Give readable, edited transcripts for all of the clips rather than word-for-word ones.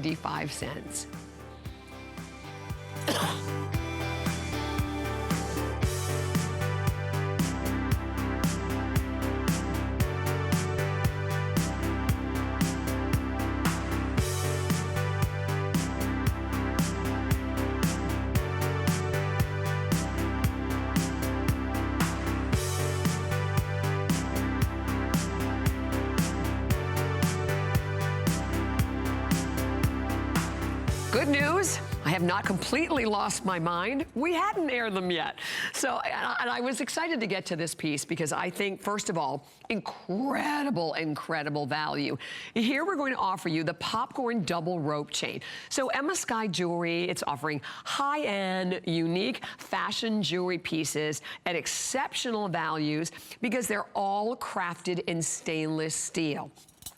95 cents. Good news, I have not completely lost my mind. We hadn't aired them yet. So, and I was excited to get to this piece because I think, first of all, incredible, incredible value. Here we're going to offer you the popcorn double rope chain. So Emma Skye Jewelry, it's offering high-end, unique fashion jewelry pieces at exceptional values because they're all crafted in stainless steel.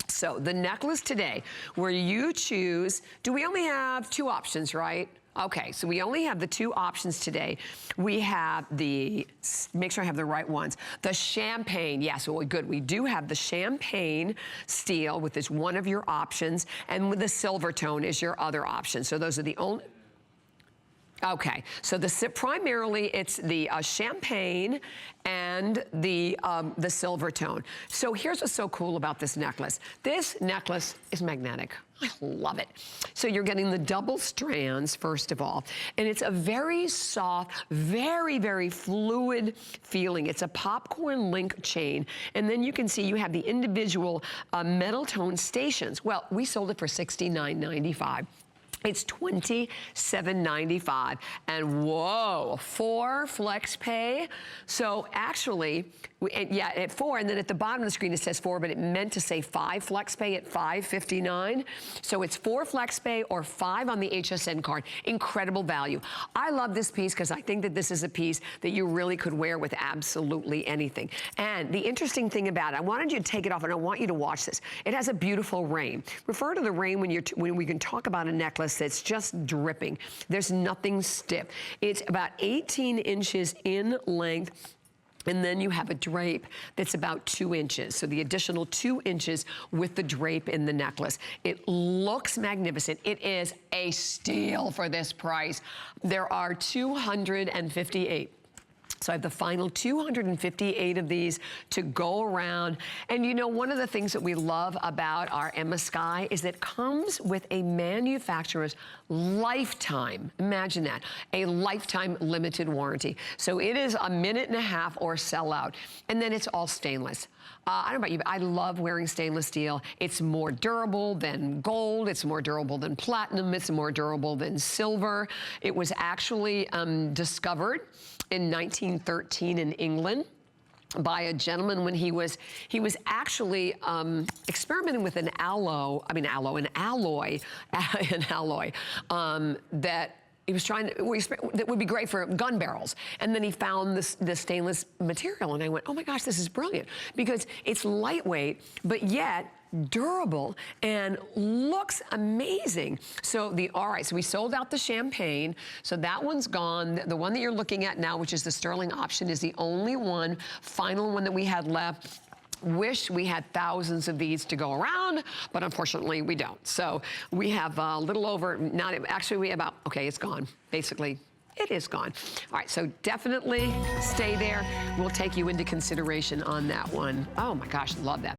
So the necklace today, where you choose, do we only have 2 options, right? Okay, so we only have the 2 options today. We have the, make sure I have the right ones, the champagne. Yes, well, good. We do have the champagne steel, with this one of your options, and with the silver tone is your other option. So those are the only. Okay, so primarily it's the champagne and the silver tone. So here's what's so cool about this necklace. This necklace is magnetic. I love it. So you're getting the double strands, first of all, and it's a very soft, very, very fluid feeling. It's a popcorn link chain, and then you can see you have the individual metal tone stations. Well, we sold it for $69.95. It's $27.95, and whoa, 4 flex pay. So actually, yeah, at 4, and then at the bottom of the screen it says 4, but it meant to say 5 flex pay at $5.59. So it's 4 flex pay or 5 on the HSN card. Incredible value. I love this piece because I think that this is a piece that you really could wear with absolutely anything. And the interesting thing about it, I wanted you to take it off, and I want you to watch this. It has a beautiful rain. Refer to the rain when we can talk about a necklace that's just dripping. There's nothing stiff. It's about 18 inches in length, and then you have a drape that's about 2 inches. So the additional 2 inches with the drape in the necklace. It looks magnificent. It is a steal for this price. There are 258. So I have the final 258 of these to go around. And you know, one of the things that we love about our Emma Skye is that it comes with a manufacturer's lifetime, imagine that, a lifetime limited warranty. So it is a minute and a half or sell out. And then it's all stainless. I don't know about you, but I love wearing stainless steel. It's more durable than gold. It's more durable than platinum. It's more durable than silver. It was actually discovered in 1913 in England by a gentleman when he was actually experimenting with an alloy that he was trying to, that would be great for gun barrels. And then he found this stainless material, and I went, oh my gosh, this is brilliant, because it's lightweight, but yet durable and looks amazing. So all right, so we sold out the champagne, so that one's gone. The one that you're looking at now, which is the sterling option, is the only one, final one that we had left. Wish we had thousands of these to go around, but unfortunately we don't. So we have a little over, actually we have about, okay, it's gone. Basically, it is gone. All right, so definitely stay there. We'll take you into consideration on that one. Oh my gosh, love that.